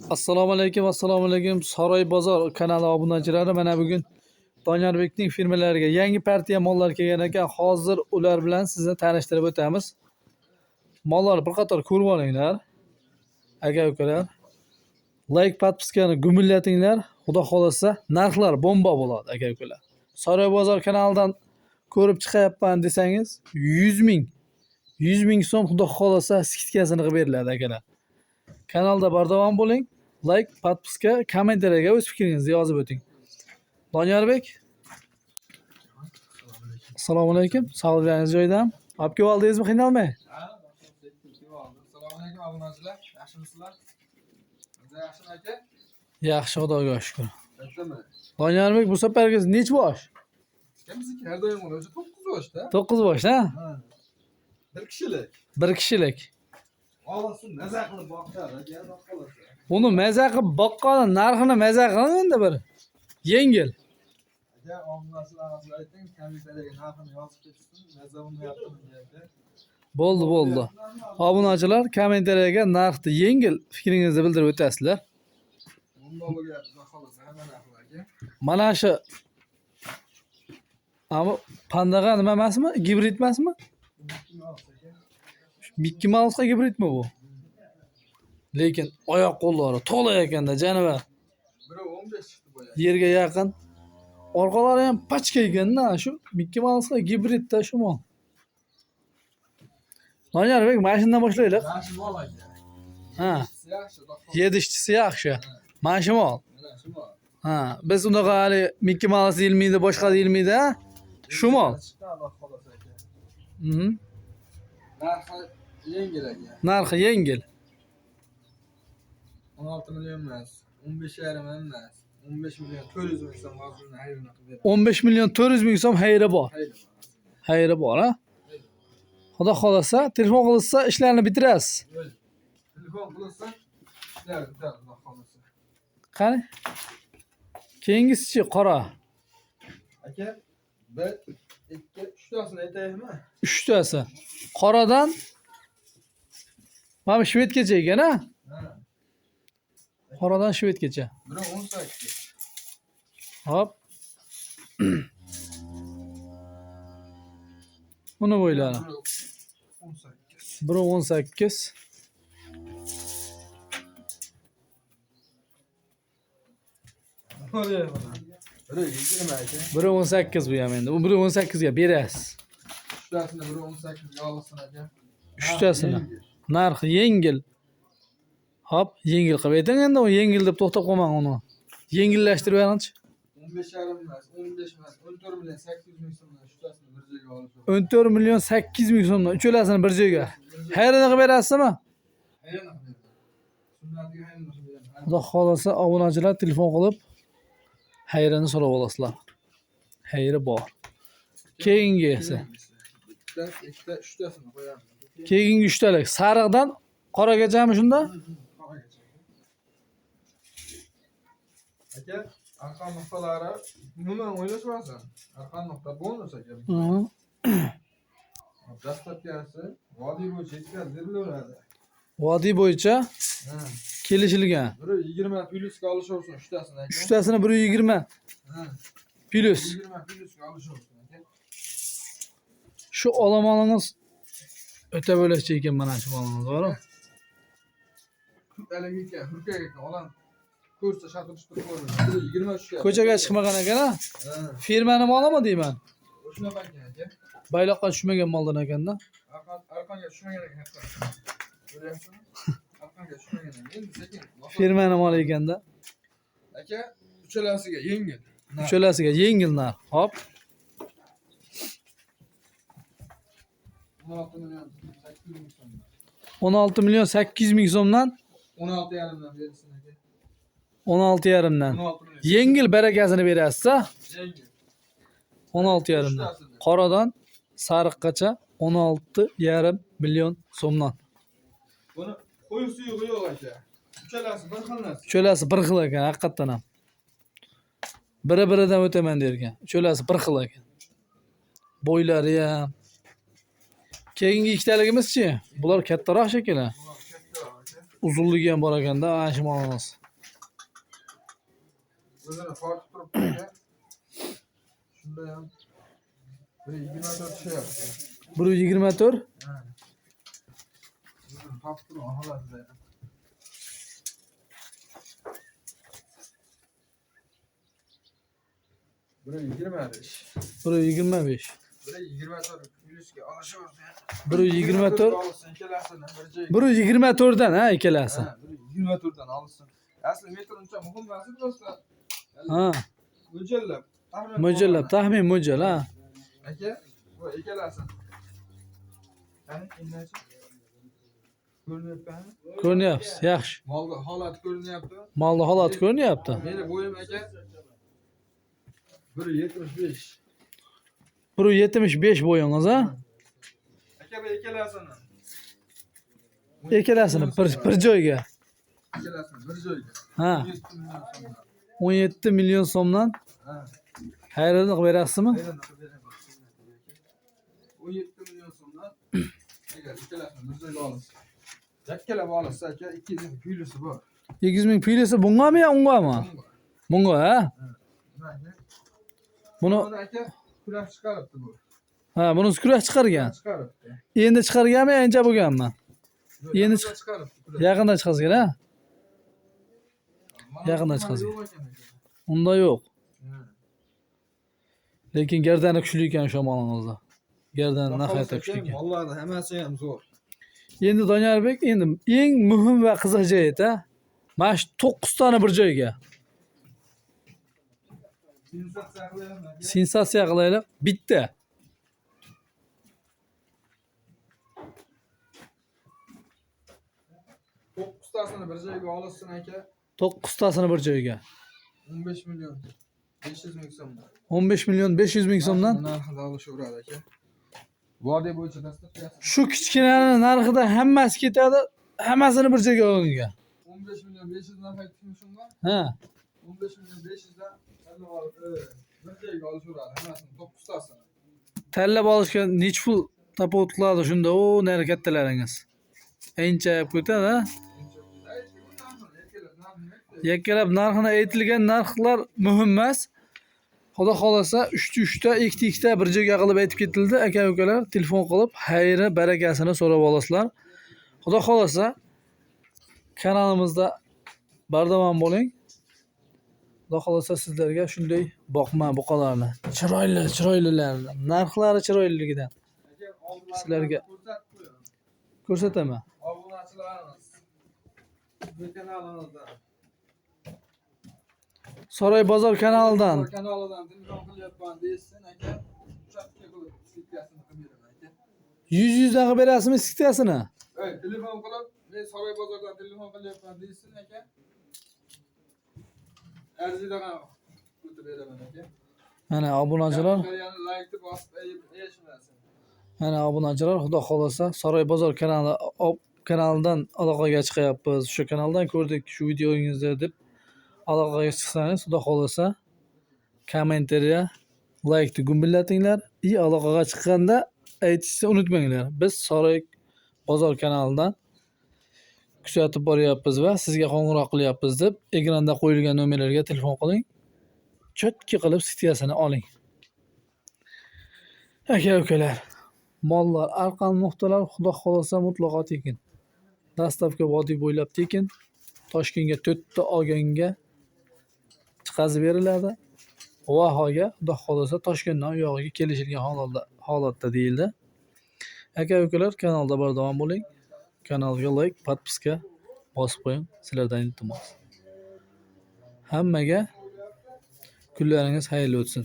Assalomu alaykum. Saroy bozor kanali obunachilari, mana bugun Donyorbekning firmalariga yangi partiya mollar kelgan ekan. Hozir ular bilan sizni tanishtirib o'tamiz. Mollar bir qator ko'rib olinglar. Aka-ukalar, like, podpiskani gumillatinglar. Xudo xolasa narxlar bomba bo'ladi, aka-ukalar. Saroy bozor kanalidan ko'rib chiqayapman desangiz, 100 ming so'm xudo xolasa skidkasini qilib beriladi, akalar. Kanalda bardavom bo'ling. Like, podpiska, kommentariyaga o'z fikringizni yozib o'ting. Donyorbek. Assalomu alaykum. Sog'ligingiz joyidami? Olib kelib oldingizmi, qiynalmay? Assalomu alaykum obunachilar. Yaxshimisizlar? Siz yaxshimi aka? Yaxshi, Xudoga shukr. Yaxshimi? Donyorbek, bu safargi nech bosh? Kimniki har doim o'zi 9 boshda. 9 bosh, ha? Bir kishilik. Bir kishilik. Olsin, maza qilib boqadi, aka, boqolasa. Buni maza qilib boqqani narxini maza qiling endi bir. Yengil. Aka, obunachilar ayting, kommentariyaga narxini yozib ketsin. Maza bo'lmayaptimi deyapti. Bo'ldi. Obunachilar kommentariyaga narxni yengil fikringizni bildirib o'tasizlar. Bunda bo'lyapti, boqolasa hamma narxlar aka. Mana shu ama pandaga nima emasmi? Gibrid emasmi? Mickey Mouse'ga gibridmi bu? Lekin oyoq qo'llari to'la ekanda, janivar. Biri 15 chiqdi boya. Yerga yaqin. Orqalari ham pachka ekanda, shu Mickey Mouse'ga gibridda shu mol. Donyorbek, mashinadan boshlaylik. Mana shu mol aka. Ha, Yaxshi, boqol. yedishtisi yaxshi. Mana shu mol. Mana shu mol. Ha, biz unaqa hali Mickey Mouse deyilmaydi, boshqa deyilmaydi, ha? Shu mol. Boqolasa aka. Narxi yengil aka. Narxi yengil. 16 milyon emas, 15,5 emas, 15 milyon 400 ming so'm hozirni hayvonga qilib beradi. 15 milyon 400 ming so'm hayri bor. Hayri bor, ha? Xudo xolasa, telefon qilsa ishlarni bitirasiz. Telefon qilsa, ishlar bitadi, xudo xolasa. Qani? Keyingisi qora. Aka, 1, 2, 3 tasini aytaymi? 3 tasi. Qoradan mana shvedgacha ekan, ha? Ha. Qoradan shvedgacha. Biri 18. Hop. Buni bo'ylari. 18. Biri 18. Biri 20 aka. Biri 18 bu ham endi. Bu biri 18 ga berasiz. 3 tasini biri 18 ga olsin aka. 3 tasini. Narxi yengil. Hop, yengil qilib ayting endi, u yengil deb to'xtab qolmang uni. Yengillashtirib beringchi. 15,5 emas, 15 emas, 14 milyon 800 ming so'mdan 3 tasini bir joyga olib. 14 milyon 800 ming so'mdan ucholasini bir joyga. Hayrini qilib berasizmi? Xudo xolasa obunachilar telefon qilib hayrini so'rab olasizlar. Hayri bor. Keyingi esa. Ikkita 3 tasini qo'yamiz. Keyingi 3 talik sariqdan qoragachami shunda? Aka, arqon nuqtalari umuman o'ylashmasin. Arqon nuqta bonus aka. Dastlabkasi vodiy bo'yicha yetkaziladi. Vodiy bo'yicha kelishilgan. Biri 20 plyusga olishaversin 3 tasini aka. 3 tasini 120 plus. 20 plyusga olishaversin aka. Şu olamanınız öte bölekçe ekan mana shu molimiz, to'g'rimi? Hurkaga ekan, olan ko'rsa shaqirishtirib qo'yadi. 23 ga. Ko'chaga chiqmagan ekan, ha? Firmani molimi deyman? Shunaqa ekan aka. Bayloqqa tushmagan moldan ekanda. Arqonga tushmagan ekan. Ko'ryapsizmi? Arqonga tushmagan ekan. Endi sekin. Firmani moli ekanda. Aka, uchalasiga yengil. Uchalasiga yengil narx. Hop. 16 milyon 800 ming so'm. 16 milyon 800 ming so'mdan 16,5 dan berilsin aka. 16,5 dan. 16 milyon. Yengil barakasini berasiz, ha? Yengil. 16,5 dan. Qoradan sariqqacha 16,5 million so'mdan. Buni qo'y suyug'i yo'q aka. Uchalasi bir xil narsa. Uchalasi bir xil ekan, haqiqatdan ham. Biri-biridan o'taman derkan. Uchalasi bir xil ekan. Bo'ylari ham. Keyingi ikkitaligimizchi? Bular kattaroq shekilli. Kattaroq aka. uzunligi ham bor ekanda, ana shu molimiz. O'zini tortib turibdi aka. Shunda ham 1.24 tushyapti. 1.24. Ha. O'zini tortib turgan holatida. 1.25. 1.25. 1.24 plyusga olishaverdi. 1.24. Olsin ikkalasini bir joyga. 1.24 dan ha ikkalasi. Ha, 1.24 dan olsin. Asli metr uncha muhim emas do'stlar. Ha, Mo'ljallab. mo'ljallab, taxmin mo'ljal ha. Aka, bu ikkalasi. Qani, endi ko'rinyaptimi? Ko'ryapsiz, yaxshi. Molda holat ko'rinyapti. Molda holat ko'ryapti. Meni bo'yim aka 1.75. 1.75 bo'yingiz ha? Aka bu ikkalasini. Ikkalasini bir joyga. Ikkalasini bir joyga. Ha, 17 million 17 million so'mdan. so'mdan Ha. xayrini qilib berasizmi? Aynan qilib beraman. 17 million so'mdan. Aka ikkalasini bir joyga olasiz. Yakkalab olasiz aka 200 ming plyusi bor. 200 ming plyusi bungami yo ungami? Bunga ha? Buni Buni aka kurash chiqaribdi bu. ha, buni kurak chiqargan. Chiqaribdi. Endi chiqarganmi, ancha bo'lganmi? Endi chiqaribdi. Yaqinda chiqasiz kerak ha? Yaqinda chiqasiz. Unda yo'q. Lekin gardani kuchli ekan o'sha molingizda. Gardani nihoyatda kuchli ekan. Mollarni hammasi ham zo'r. Endi Donyorbek, endi eng muhim va qiziq joyi-da. Mana shu 9 tani bir joyga. Sensatsiya qilaylik. Bitta. To'qqiztasini bir joyga olsin aka. 9 tasini bir joyga. 15 million 500 ming so'mdan. 15 million 500 ming so'mdan. Narxida olishaveradi aka. Vodiy bo'yicha dastur qilasiz. Shu kichkinani narxida hammasi ketadi. Hammasini bir joyga olgan. 15 million 500 dan aytishim bor. Ha. 15 million 500 dan tanlab olib bir joyga olishaveradi hammasini 9tasini. Tanlab olishga nech pul topib qiladi shunda o nari kattalaringiz. Anchayib ketadi ha. Yakkalab narxini aytilgan narxlar muhim emas. Xudo xolasa 3 ta 2 ta bir joyga qilib aytib ketildi. Aka-ukalar telefon qilib xayri barakasini so'rab olasizlar. Xudo xolasa kanalimizda bardavom bo'ling. Xudo xolasa sizlarga shunday boqma buqalarni, chiroylilarni, narxlari chiroyliligidan sizlarga ko'rsataman. Obunachilarimiz bu kanalimizda Saroy bozor kanalidan telefon qilyapman deysin aka. Uchatga qilib sitkasini qilib beraman aka. 100 dan qilib berasizmi sitkasini? Telefon qilib, men Saroy bozordan telefon qilyapman deysin aka. Arzida ham o'tib beraman aka. Mana obunachilar, Yani like bosib erishmasin. mana obunachilar, xudo xolasa Saroy bozor kanalidan aloqaga chiqyapmiz. Shu kanaldan ko'rdik shu videongizni deb aloqaga chiqsangiz, xudo xolasa kommentariya, like gumbillatinglar. Aloqaga chiqqanda aytishni unutmanglar. Biz Saroy bozor kanalidan kuzatib boryapmiz va sizga qo'ng'iroq qilyapmiz deb ekranda qo'yilgan nomerlarga telefon qiling. Chotki qilib sitkasini oling. Aka-ukalar, mollar, arqon nuqtalar xudo xolasa mutlaqo tekin. Dastavka vodiy bo'ylab tekin. Toshkentga 4 ta olganga chiqazib beriladi. Vahoga xudo xolasa Toshkentdan u yog'iga kelishilgan holatda deyildi. Aka-ukalar, kanalda bardavom bo'ling. Kanalga like, podpiska bosib qo'ying. Sizlardan iltimos. Hammaga kunlaringiz xayrli o'tsin.